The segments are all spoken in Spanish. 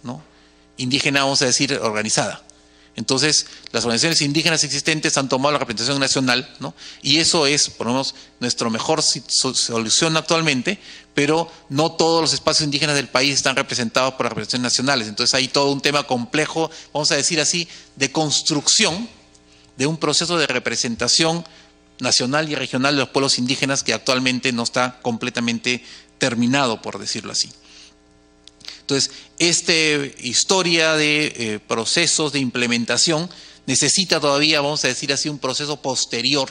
¿no?, indígena, vamos a decir, organizada. Entonces, las organizaciones indígenas existentes han tomado la representación nacional, ¿no?, y eso es, por lo menos, nuestra mejor solución actualmente, pero no todos los espacios indígenas del país están representados por las representaciones nacionales. Entonces, hay todo un tema complejo, vamos a decir así, de construcción de un proceso de representación nacional y regional de los pueblos indígenas que actualmente no está completamente terminado, por decirlo así. Entonces, esta historia de procesos de implementación necesita todavía, vamos a decir así, un proceso posterior,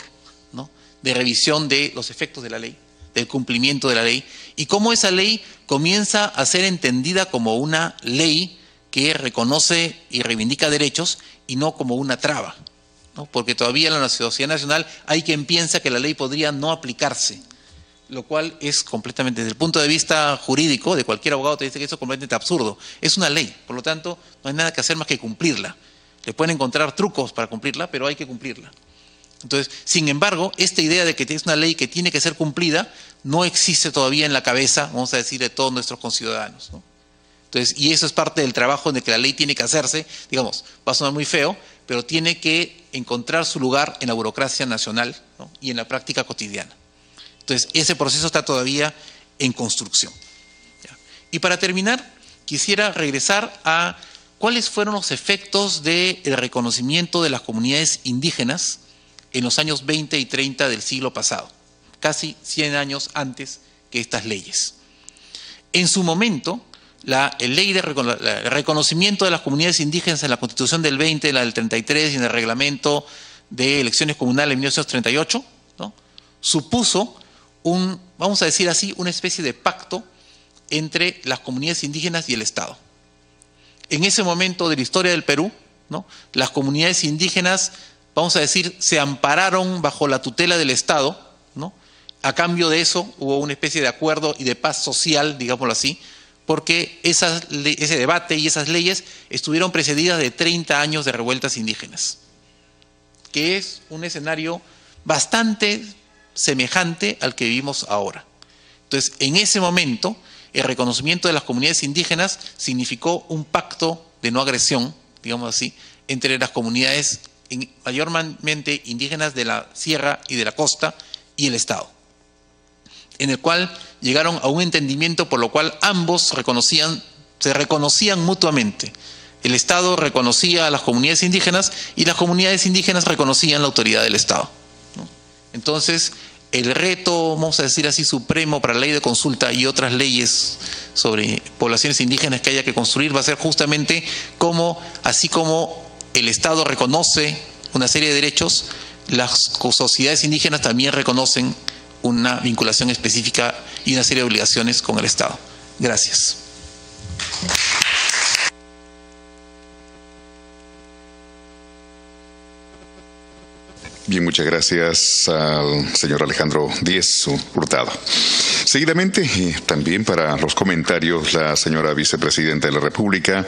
¿no?, de revisión de los efectos de la ley, del cumplimiento de la ley, y cómo esa ley comienza a ser entendida como una ley que reconoce y reivindica derechos y no como una traba, ¿no?, porque todavía en la sociedad nacional hay quien piensa que la ley podría no aplicarse, lo cual es completamente, desde el punto de vista jurídico, de cualquier abogado te dice que eso es completamente absurdo. Es una ley, por lo tanto, no hay nada que hacer más que cumplirla. Le pueden encontrar trucos para cumplirla, pero hay que cumplirla. Entonces, sin embargo, esta idea de que es una ley que tiene que ser cumplida no existe todavía en la cabeza, vamos a decir, de todos nuestros conciudadanos, ¿no? Entonces, y eso es parte del trabajo en el que la ley tiene que hacerse, digamos, va a sonar muy feo, pero tiene que encontrar su lugar en la burocracia nacional, ¿no?, y en la práctica cotidiana. Entonces, ese proceso está todavía en construcción. Y para terminar, quisiera regresar a cuáles fueron los efectos del reconocimiento de las comunidades indígenas en los años 20 y 30 del siglo pasado, casi 100 años antes que estas leyes. En su momento, la ley de reconocimiento de las comunidades indígenas en la Constitución del 20, la del 33 y en el reglamento de elecciones comunales de 1938, ¿no?, supuso vamos a decir así, una especie de pacto entre las comunidades indígenas y el Estado. En ese momento de la historia del Perú, ¿no?, las comunidades indígenas, vamos a decir, se ampararon bajo la tutela del Estado, ¿no? A cambio de eso hubo una especie de acuerdo y de paz social, digámoslo así, porque ese debate y esas leyes estuvieron precedidas de 30 años de revueltas indígenas, que es un escenario bastante semejante al que vivimos ahora. Entonces, en ese momento, el reconocimiento de las comunidades indígenas significó un pacto de no agresión, digamos así, entre las comunidades mayormente indígenas de la sierra y de la costa y el Estado, en el cual llegaron a un entendimiento por lo cual ambos se reconocían mutuamente. El Estado reconocía a las comunidades indígenas y las comunidades indígenas reconocían la autoridad del Estado, ¿no? Entonces, el reto, vamos a decir así, supremo para la ley de consulta y otras leyes sobre poblaciones indígenas que haya que construir va a ser justamente cómo, así como el Estado reconoce una serie de derechos, las sociedades indígenas también reconocen una vinculación específica y una serie de obligaciones con el Estado. Gracias. Bien, muchas gracias al señor Alejandro Díez Hurtado. Seguidamente, también para los comentarios, la señora vicepresidenta de la República,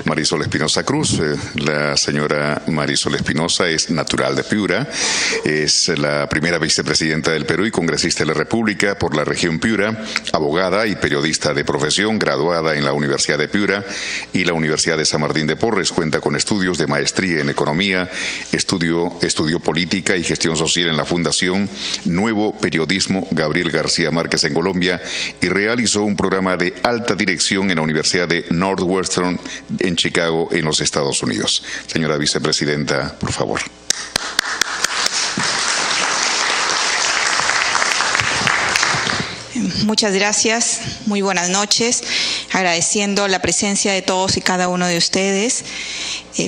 Marisol Espinosa Cruz. La señora Marisol Espinosa es natural de Piura, es la primera vicepresidenta del Perú y congresista de la República por la región Piura, abogada y periodista de profesión, graduada en la Universidad de Piura y la Universidad de San Martín de Porres. Cuenta con estudios de maestría en economía, estudió política y gestión social en la Fundación Nuevo Periodismo Gabriel García Márquez en Colombia y realizó un programa de alta dirección en la Universidad de Northwestern en Chicago, en los Estados Unidos. Señora vicepresidenta, por favor. Muchas gracias, muy buenas noches, agradeciendo la presencia de todos y cada uno de ustedes,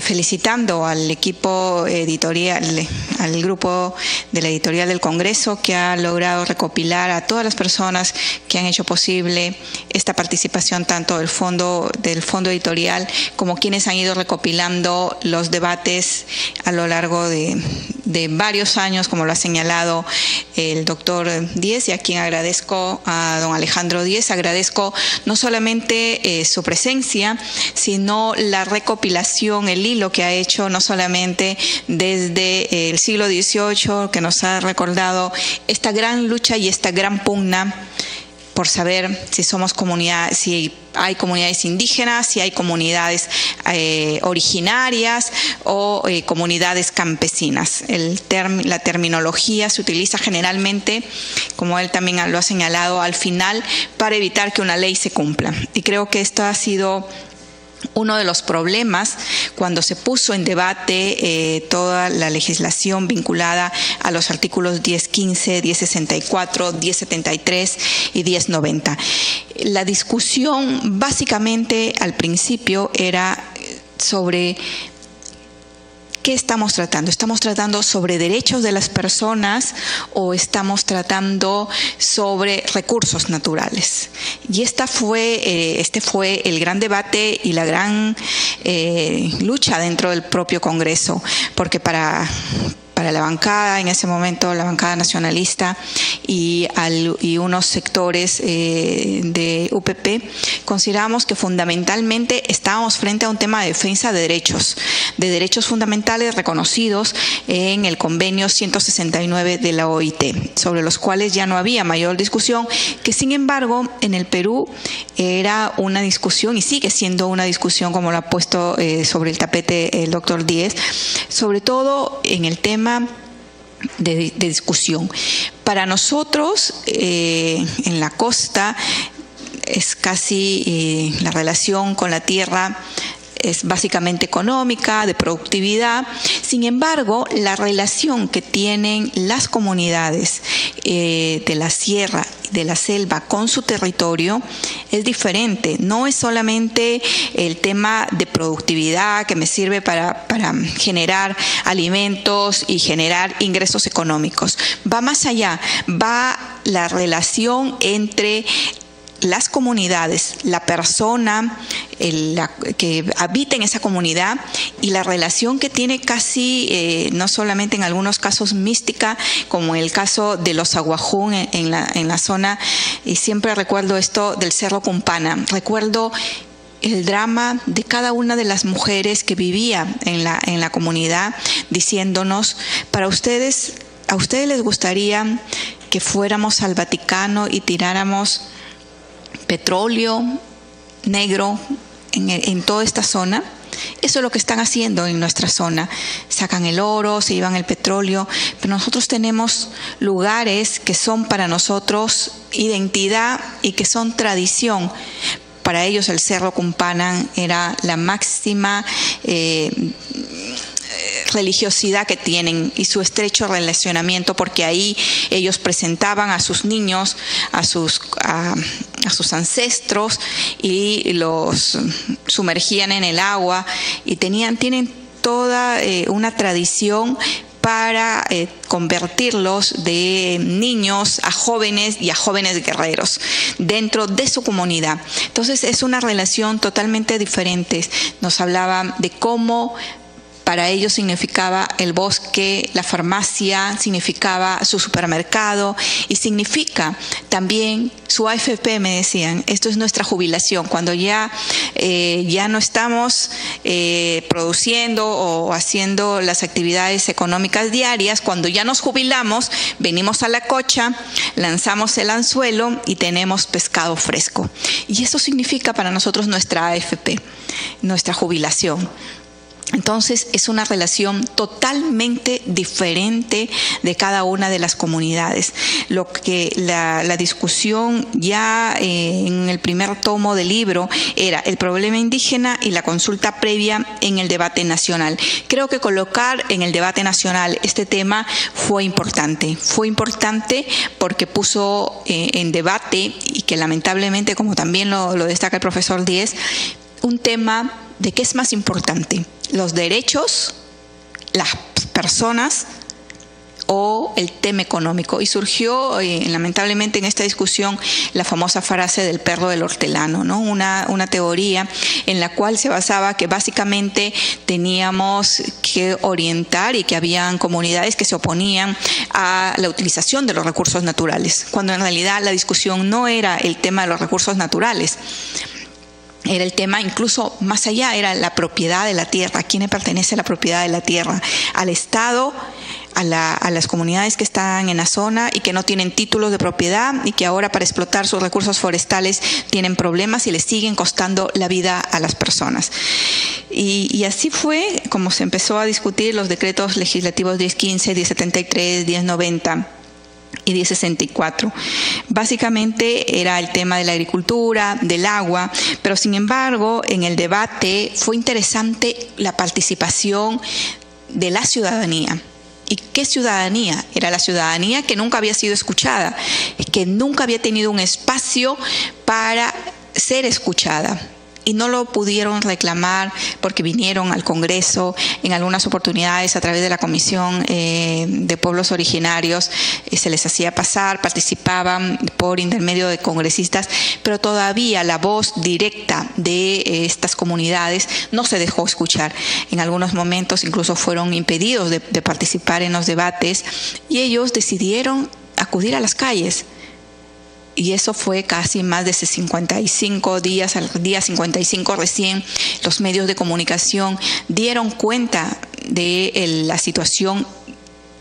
felicitando al equipo editorial, al grupo de la editorial del Congreso que ha logrado recopilar a todas las personas que han hecho posible esta participación, tanto del fondo editorial como quienes han ido recopilando los debates a lo largo de varios años, como lo ha señalado el doctor Díez, y a quien agradezco, a don Alejandro Díez, agradezco no solamente su presencia, sino la recopilación, el hilo que ha hecho no solamente desde el siglo XVIII, que nos ha recordado esta gran lucha y esta gran pugna por saber si somos comunidades, si hay comunidades indígenas, si hay comunidades originarias o comunidades campesinas. La terminología se utiliza generalmente, como él también lo ha señalado, al final para evitar que una ley se cumpla. Y creo que esto ha sido uno de los problemas cuando se puso en debate toda la legislación vinculada a los artículos 1015, 1064, 1073 y 1090. La discusión básicamente al principio era sobre ¿qué estamos tratando? ¿Estamos tratando sobre derechos de las personas o estamos tratando sobre recursos naturales? Y este fue el gran debate y la gran lucha dentro del propio Congreso, porque para la bancada, en ese momento la bancada nacionalista y unos sectores de UPP, consideramos que fundamentalmente estábamos frente a un tema de defensa de derechos fundamentales reconocidos en el convenio 169 de la OIT, sobre los cuales ya no había mayor discusión, que sin embargo en el Perú era una discusión y sigue siendo una discusión, como lo ha puesto sobre el tapete el doctor Díez, sobre todo en el tema de discusión. Para nosotros, en la costa, es casi la relación con la tierra es básicamente económica, de productividad. Sin embargo, la relación que tienen las comunidades de la sierra, de la selva con su territorio es diferente. No es solamente el tema de productividad que me sirve para generar alimentos y generar ingresos económicos. Va más allá, va la relación entre las comunidades, la persona que habita en esa comunidad y la relación que tiene casi, no solamente en algunos casos mística, como en el caso de los aguajún en la zona, y siempre recuerdo esto del Cerro Cumpana, recuerdo el drama de cada una de las mujeres que vivía en la comunidad, diciéndonos, a ustedes les gustaría que fuéramos al Vaticano y tiráramos petróleo negro en toda esta zona. Eso es lo que están haciendo en nuestra zona. Sacan el oro, se llevan el petróleo, pero nosotros tenemos lugares que son para nosotros identidad y que son tradición. Para ellos el Cerro Cumpana era la máxima religiosidad que tienen y su estrecho relacionamiento, porque ahí ellos presentaban a sus niños, a sus ancestros y los sumergían en el agua y tienen toda una tradición para convertirlos de niños a jóvenes y a jóvenes guerreros dentro de su comunidad. Entonces es una relación totalmente diferente. Nos hablaba de cómo para ellos significaba el bosque, la farmacia, significaba su supermercado y significa también su AFP, me decían. Esto es nuestra jubilación. Cuando ya no estamos produciendo o haciendo las actividades económicas diarias, cuando ya nos jubilamos, venimos a la cocha, lanzamos el anzuelo y tenemos pescado fresco. Y eso significa para nosotros nuestra AFP, nuestra jubilación. Entonces es una relación totalmente diferente de cada una de las comunidades. Lo que la discusión ya en el primer tomo del libro era el problema indígena y la consulta previa en el debate nacional. Creo que colocar en el debate nacional este tema fue importante. Fue importante porque puso en debate, y que lamentablemente, como también lo destaca el profesor Díez, un tema de qué es más importante, los derechos, las personas o el tema económico. Y surgió lamentablemente en esta discusión la famosa frase del perro del hortelano, ¿no? Una teoría en la cual se basaba que básicamente teníamos que orientar y que habían comunidades que se oponían a la utilización de los recursos naturales, cuando en realidad la discusión no era el tema de los recursos naturales. Era el tema incluso más allá, era la propiedad de la tierra. ¿A quién le pertenece la propiedad de la tierra? ¿Al Estado a las comunidades que están en la zona y que no tienen títulos de propiedad y que ahora para explotar sus recursos forestales tienen problemas y les siguen costando la vida a las personas. Y así fue como se empezó a discutir los decretos legislativos 1015, 1073, 1090 y 1064. Básicamente era el tema de la agricultura, del agua, pero sin embargo en el debate fue interesante la participación de la ciudadanía. ¿Y qué ciudadanía? Era la ciudadanía que nunca había sido escuchada, que nunca había tenido un espacio para ser escuchada. Y no lo pudieron reclamar porque vinieron al Congreso en algunas oportunidades a través de la Comisión de Pueblos Originarios, se les hacía pasar, participaban por intermedio de congresistas, pero todavía la voz directa de estas comunidades no se dejó escuchar. En algunos momentos incluso fueron impedidos de participar en los debates y ellos decidieron acudir a las calles. Y eso fue casi más de 55 días, al día 55 recién los medios de comunicación dieron cuenta de la situación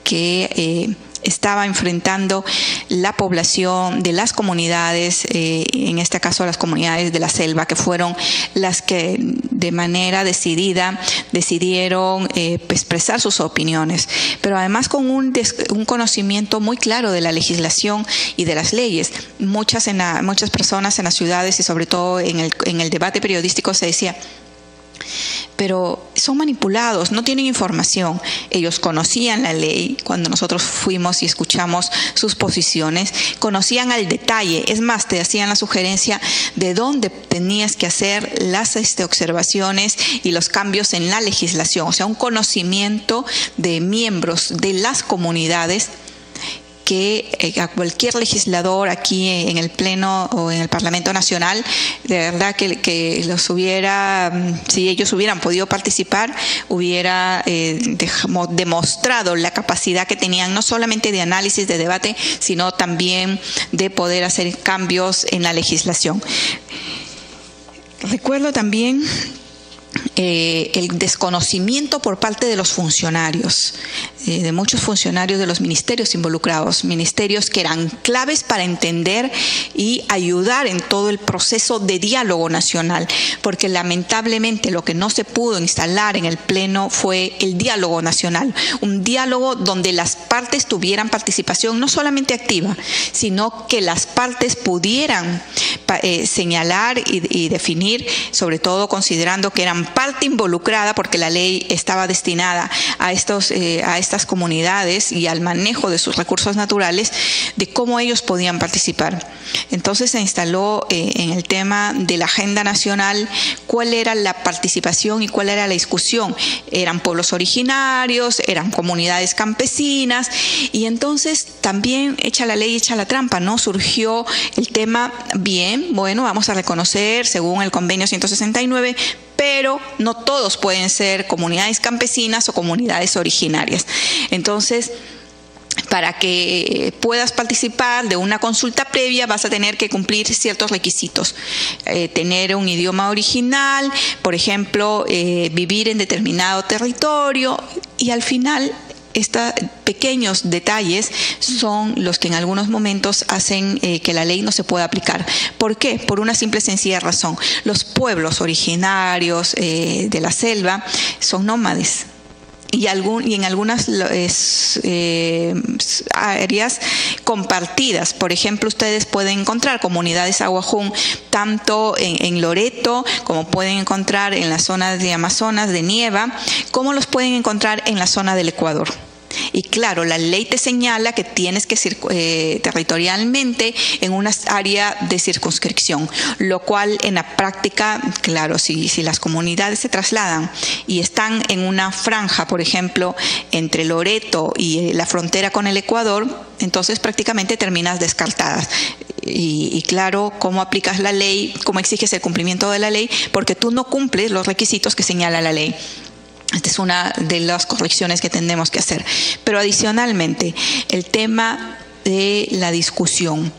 que estaba enfrentando la población de las comunidades, en este caso las comunidades de la selva, que fueron las que de manera decidida decidieron expresar sus opiniones, pero además con un conocimiento muy claro de la legislación y de las leyes. Muchas personas en las ciudades y sobre todo en el debate periodístico se decía, pero son manipulados, no tienen información. Ellos conocían la ley cuando nosotros fuimos y escuchamos sus posiciones, conocían al detalle, es más, te hacían la sugerencia de dónde tenías que hacer las observaciones y los cambios en la legislación, o sea, un conocimiento de miembros de las comunidades que a cualquier legislador aquí en el Pleno o en el Parlamento Nacional, de verdad que los hubiera, si ellos hubieran podido participar, hubiera demostrado la capacidad que tenían, no solamente de análisis, de debate, sino también de poder hacer cambios en la legislación. Recuerdo también el desconocimiento por parte de los funcionarios, de muchos funcionarios de los ministerios involucrados, ministerios que eran claves para entender y ayudar en todo el proceso de diálogo nacional, porque lamentablemente lo que no se pudo instalar en el Pleno fue el diálogo nacional, un diálogo donde las partes tuvieran participación no solamente activa, sino que las partes pudieran señalar y definir, sobre todo considerando que eran parte involucrada, porque la ley estaba destinada a estas comunidades y al manejo de sus recursos naturales, de cómo ellos podían participar. Entonces se instaló en el tema de la agenda nacional cuál era la participación y cuál era la discusión. Eran pueblos originarios, eran comunidades campesinas, y entonces también, hecha la ley, hecha la trampa, ¿no? Surgió el tema, bien, bueno, vamos a reconocer según el convenio 169, pero no todos pueden ser comunidades campesinas o comunidades originarias. Entonces, para que puedas participar de una consulta previa vas a tener que cumplir ciertos requisitos. Tener un idioma original, por ejemplo, vivir en determinado territorio, y al final estos pequeños detalles son los que en algunos momentos hacen que la ley no se pueda aplicar. ¿Por qué? Por una simple y sencilla razón. Los pueblos originarios de la selva son nómades. Y en algunas áreas compartidas. Por ejemplo, ustedes pueden encontrar comunidades aguajún tanto en Loreto, como pueden encontrar en las zonas de Amazonas, de Nieva, como los pueden encontrar en la zona del Ecuador. Y claro, la ley te señala que tienes que ir territorialmente en una área de circunscripción, lo cual en la práctica, claro, si las comunidades se trasladan y están en una franja, por ejemplo, entre Loreto y la frontera con el Ecuador, entonces prácticamente terminas descartadas. Y claro, ¿cómo aplicas la ley? ¿Cómo exiges el cumplimiento de la ley? Porque tú no cumples los requisitos que señala la ley. Esta es una de las correcciones que tenemos que hacer. Pero adicionalmente, el tema de la discusión.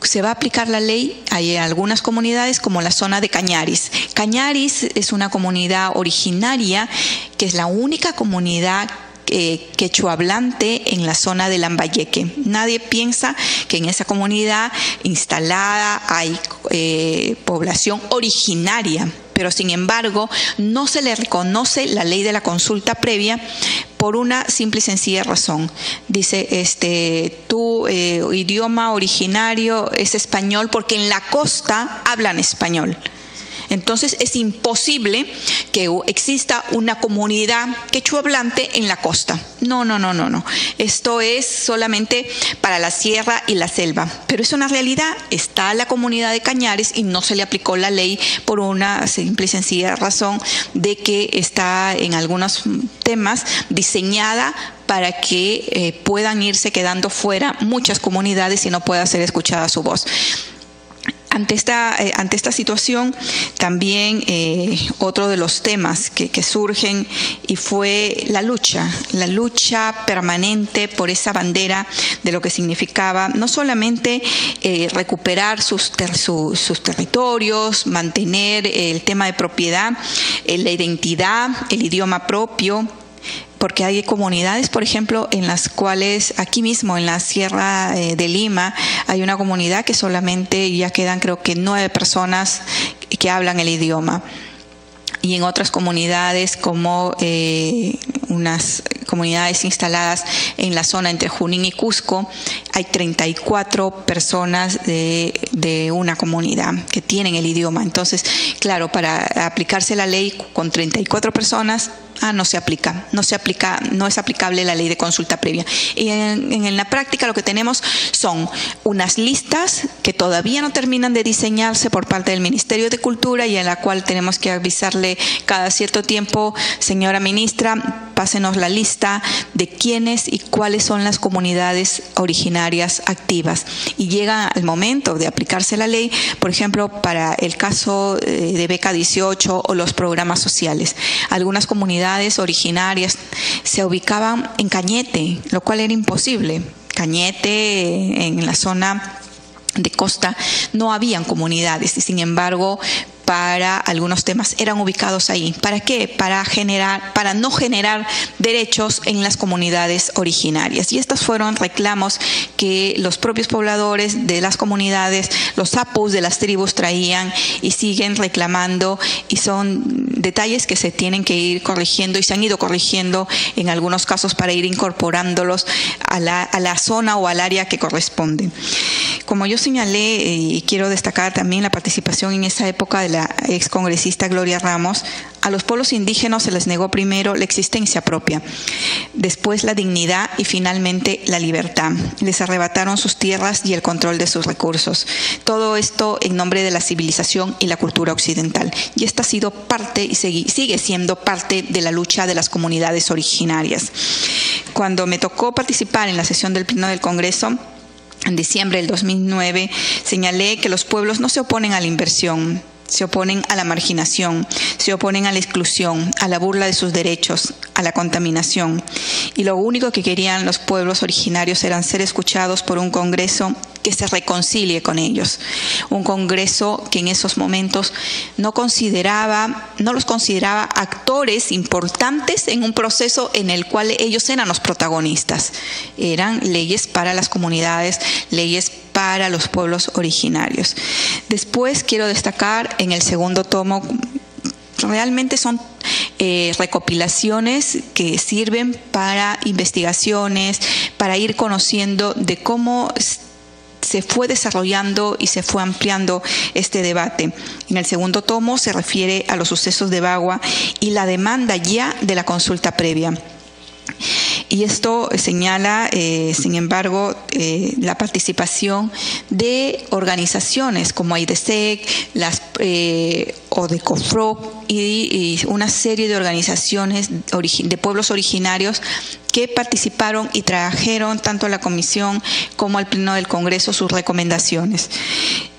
Se va a aplicar la ley, hay algunas comunidades como la zona de Cañaris. Cañaris es una comunidad originaria que es la única comunidad quechua hablante en la zona de Lambayeque. Nadie piensa que en esa comunidad instalada hay población originaria, pero sin embargo no se le reconoce la ley de la consulta previa por una simple y sencilla razón. Dice, tu idioma originario es español porque en la costa hablan español. Entonces es imposible que exista una comunidad quechua hablante en la costa. No. Esto es solamente para la sierra y la selva. Pero es una realidad. Está la comunidad de Cañares y no se le aplicó la ley por una simple y sencilla razón de que está en algunos temas diseñada para que puedan irse quedando fuera muchas comunidades y no pueda ser escuchada su voz. Ante esta situación, también otro de los temas que surgen y fue la lucha permanente por esa bandera de lo que significaba no solamente recuperar sus territorios, mantener el tema de propiedad, la identidad, el idioma propio, porque hay comunidades, por ejemplo, en las cuales aquí mismo en la Sierra de Lima hay una comunidad que solamente ya quedan creo que 9 personas que hablan el idioma. Y en otras comunidades como unas comunidades instaladas en la zona entre Junín y Cusco, hay 34 personas de una comunidad que tienen el idioma. Entonces, claro, para aplicarse la ley con 34 personas, no es aplicable la ley de consulta previa. Y en la práctica lo que tenemos son unas listas que todavía no terminan de diseñarse por parte del Ministerio de Cultura y en la cual tenemos que avisarle cada cierto tiempo, señora ministra, pásenos la lista de quiénes y cuáles son las comunidades originarias activas. Y llega el momento de aplicarse la ley, por ejemplo, para el caso de Beca 18 o los programas sociales. Algunas comunidades originarias se ubicaban en Cañete, lo cual era imposible. Cañete, en la zona de costa, no habían comunidades y sin embargo para algunos temas eran ubicados ahí. ¿Para qué? Para no generar derechos en las comunidades originarias. Y estos fueron reclamos que los propios pobladores de las comunidades, los apus de las tribus traían y siguen reclamando, y son detalles que se tienen que ir corrigiendo y se han ido corrigiendo en algunos casos para ir incorporándolos a la zona o al área que corresponde. Como yo señalé, y quiero destacar también la participación en esa época de la excongresista Gloria Ramos, a los pueblos indígenas se les negó primero la existencia propia, después la dignidad y finalmente la libertad. Les arrebataron sus tierras y el control de sus recursos. Todo esto en nombre de la civilización y la cultura occidental. Y esta ha sido parte y sigue siendo parte de la lucha de las comunidades originarias. Cuando me tocó participar en la sesión del Pleno del Congreso, en diciembre del 2009, señalé que los pueblos no se oponen a la inversión, se oponen a la marginación, se oponen a la exclusión, a la burla de sus derechos, a la contaminación. Y lo único que querían los pueblos originarios era ser escuchados por un Congreso que se reconcilie con ellos. Un Congreso que en esos momentos no los consideraba actores importantes en un proceso en el cual ellos eran los protagonistas. Eran leyes para las comunidades, leyes para los pueblos originarios. Después quiero destacar en el segundo tomo, realmente son recopilaciones que sirven para investigaciones, para ir conociendo de cómo se fue desarrollando y se fue ampliando este debate. En el segundo tomo se refiere a los sucesos de Bagua y la demanda ya de la consulta previa. Y esto señala, sin embargo, la participación de organizaciones como AIDESEC, o de COFRO y una serie de organizaciones de pueblos originarios que participaron y trajeron tanto a la Comisión como al Pleno del Congreso sus recomendaciones.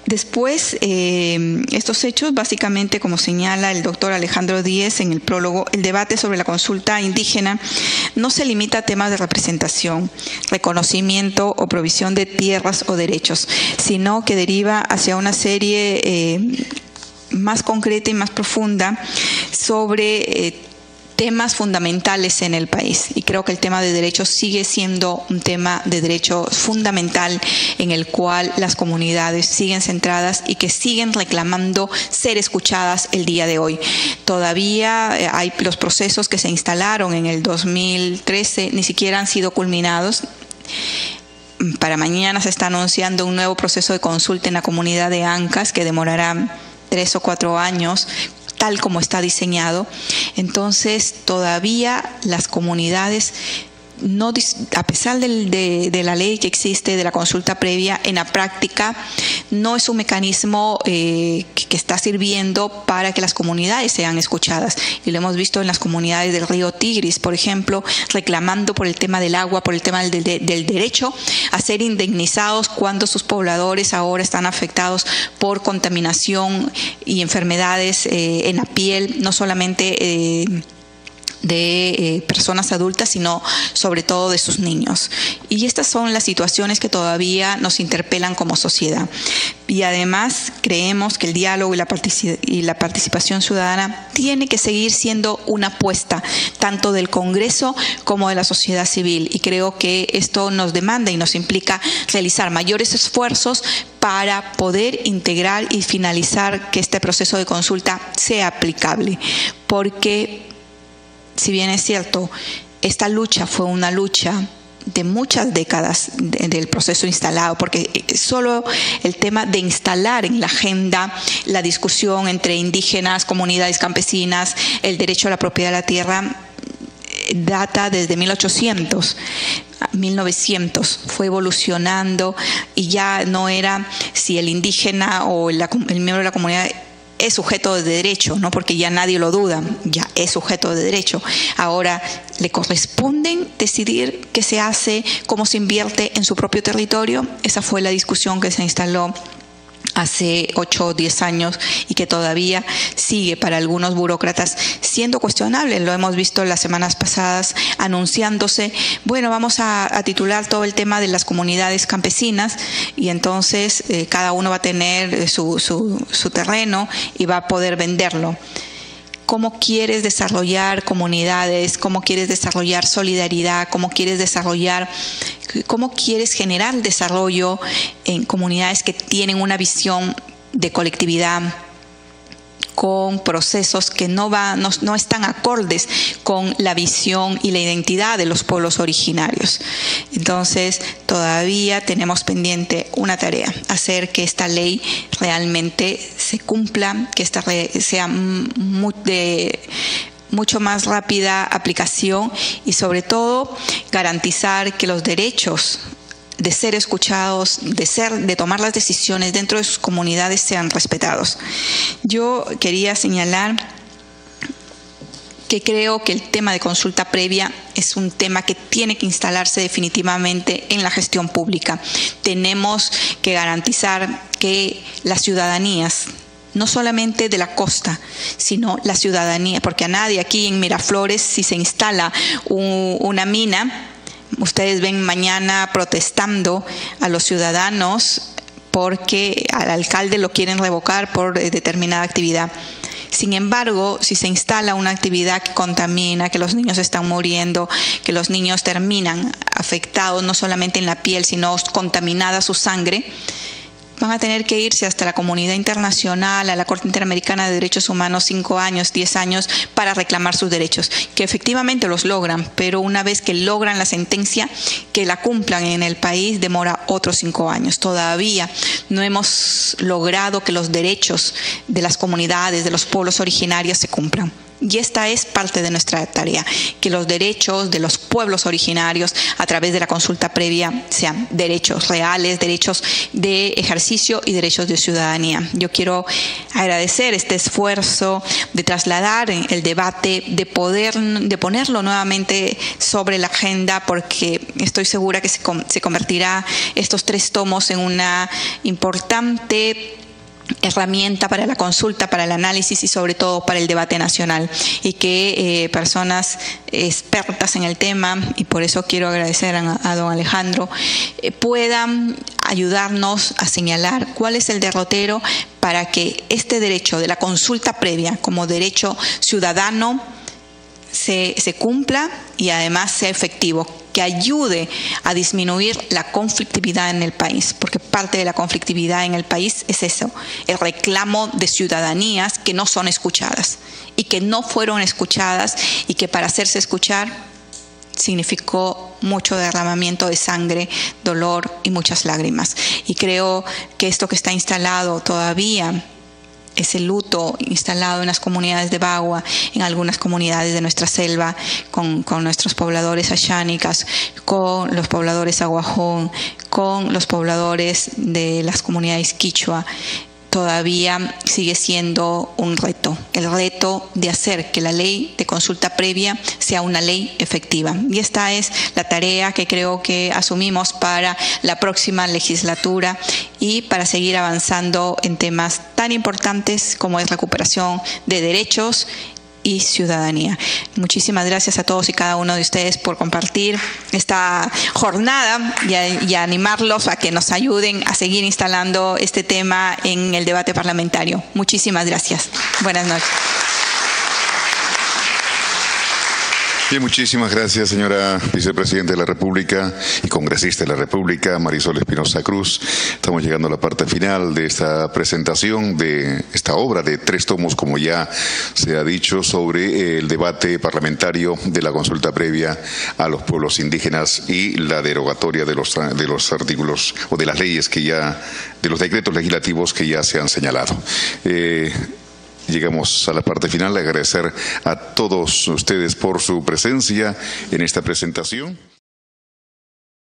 Después, estos hechos, básicamente, como señala el doctor Alejandro Díez en el prólogo, el debate sobre la consulta indígena no se limita a temas de representación, reconocimiento o provisión de tierras o derechos, sino que deriva hacia una serie más concreta y más profunda sobre temas fundamentales en el país, y creo que el tema de derechos sigue siendo un tema de derecho fundamental en el cual las comunidades siguen centradas y que siguen reclamando ser escuchadas el día de hoy. Todavía hay los procesos que se instalaron en el 2013, ni siquiera han sido culminados. Para mañana se está anunciando un nuevo proceso de consulta en la comunidad de Ancas que demorará 3 o 4 años, tal como está diseñado. Entonces, todavía las comunidades, no, a pesar de la ley que existe de la consulta previa, en la práctica no es un mecanismo que está sirviendo para que las comunidades sean escuchadas. Y lo hemos visto en las comunidades del río Tigris, por ejemplo, reclamando por el tema del agua, por el tema del derecho a ser indemnizados cuando sus pobladores ahora están afectados por contaminación y enfermedades en la piel, no solamente de personas adultas, sino sobre todo de sus niños. Y estas son las situaciones que todavía nos interpelan como sociedad. Y además creemos que el diálogo y la participación ciudadana tiene que seguir siendo una apuesta tanto del Congreso como de la sociedad civil. Y creo que esto nos demanda y nos implica realizar mayores esfuerzos para poder integrar y finalizar que este proceso de consulta sea aplicable. Porque si bien es cierto, esta lucha fue una lucha de muchas décadas del proceso instalado, porque solo el tema de instalar en la agenda la discusión entre indígenas, comunidades campesinas, el derecho a la propiedad de la tierra, data desde 1900, fue evolucionando y ya no era si el indígena o el miembro de la comunidad es sujeto de derecho, ¿no? Porque ya nadie lo duda, ya es sujeto de derecho. Ahora le corresponden decidir qué se hace, cómo se invierte en su propio territorio. Esa fue la discusión que se instaló hace 8 o 10 años y que todavía sigue para algunos burócratas siendo cuestionable. Lo hemos visto las semanas pasadas anunciándose, bueno, vamos a titular todo el tema de las comunidades campesinas y entonces cada uno va a tener su terreno y va a poder venderlo. ¿Cómo quieres desarrollar comunidades? ¿Cómo quieres desarrollar solidaridad? ¿Cómo quieres generar desarrollo en comunidades que tienen una visión de colectividad, con procesos que no están acordes con la visión y la identidad de los pueblos originarios? Entonces, todavía tenemos pendiente una tarea, hacer que esta ley realmente se cumpla, que esta sea de mucho más rápida aplicación y sobre todo garantizar que los derechos de ser escuchados, de tomar las decisiones dentro de sus comunidades sean respetados. Yo quería señalar que creo que el tema de consulta previa es un tema que tiene que instalarse definitivamente en la gestión pública. Tenemos que garantizar que las ciudadanías, no solamente de la costa, sino la ciudadanía, porque a nadie aquí en Miraflores, si se instala una mina, ustedes ven mañana protestando a los ciudadanos porque al alcalde lo quieren revocar por determinada actividad. Sin embargo, si se instala una actividad que contamina, que los niños están muriendo, que los niños terminan afectados no solamente en la piel, sino contaminada su sangre, van a tener que irse hasta la comunidad internacional, a la Corte Interamericana de Derechos Humanos, 5 años, 10 años, para reclamar sus derechos, que efectivamente los logran, pero una vez que logran la sentencia, que la cumplan en el país, demora otros 5 años. Todavía no hemos logrado que los derechos de las comunidades, de los pueblos originarios se cumplan. Y esta es parte de nuestra tarea, que los derechos de los pueblos originarios a través de la consulta previa sean derechos reales, derechos de ejercicio y derechos de ciudadanía. Yo quiero agradecer este esfuerzo de trasladar el debate, de ponerlo nuevamente sobre la agenda, porque estoy segura que se convertirá estos 3 tomos en una importante herramienta para la consulta, para el análisis y sobre todo para el debate nacional, y que personas expertas en el tema, y por eso quiero agradecer a don Alejandro, puedan ayudarnos a señalar cuál es el derrotero para que este derecho de la consulta previa como derecho ciudadano se cumpla y además sea efectivo, que ayude a disminuir la conflictividad en el país, porque parte de la conflictividad en el país es eso, el reclamo de ciudadanías que no son escuchadas y que no fueron escuchadas y que para hacerse escuchar significó mucho derramamiento de sangre, dolor y muchas lágrimas. Y creo que esto que está instalado todavía, ese luto instalado en las comunidades de Bagua, en algunas comunidades de nuestra selva, con nuestros pobladores ashánicas, con los pobladores aguajón, con los pobladores de las comunidades quichua, todavía sigue siendo un reto, el reto de hacer que la ley de consulta previa sea una ley efectiva. Y esta es la tarea que creo que asumimos para la próxima legislatura y para seguir avanzando en temas tan importantes como es recuperación de derechos y ciudadanía. Muchísimas gracias a todos y cada uno de ustedes por compartir esta jornada y a animarlos a que nos ayuden a seguir instalando este tema en el debate parlamentario. Muchísimas gracias. Buenas noches. Bien, muchísimas gracias, señora vicepresidenta de la República y congresista de la República, Marisol Espinosa Cruz. Estamos llegando a la parte final de esta presentación de esta obra de 3 tomos, como ya se ha dicho, sobre el debate parlamentario de la consulta previa a los pueblos indígenas y la derogatoria de los artículos o de las leyes que ya, de los decretos legislativos que ya se han señalado. Llegamos a la parte final. Agradecer a todos ustedes por su presencia en esta presentación.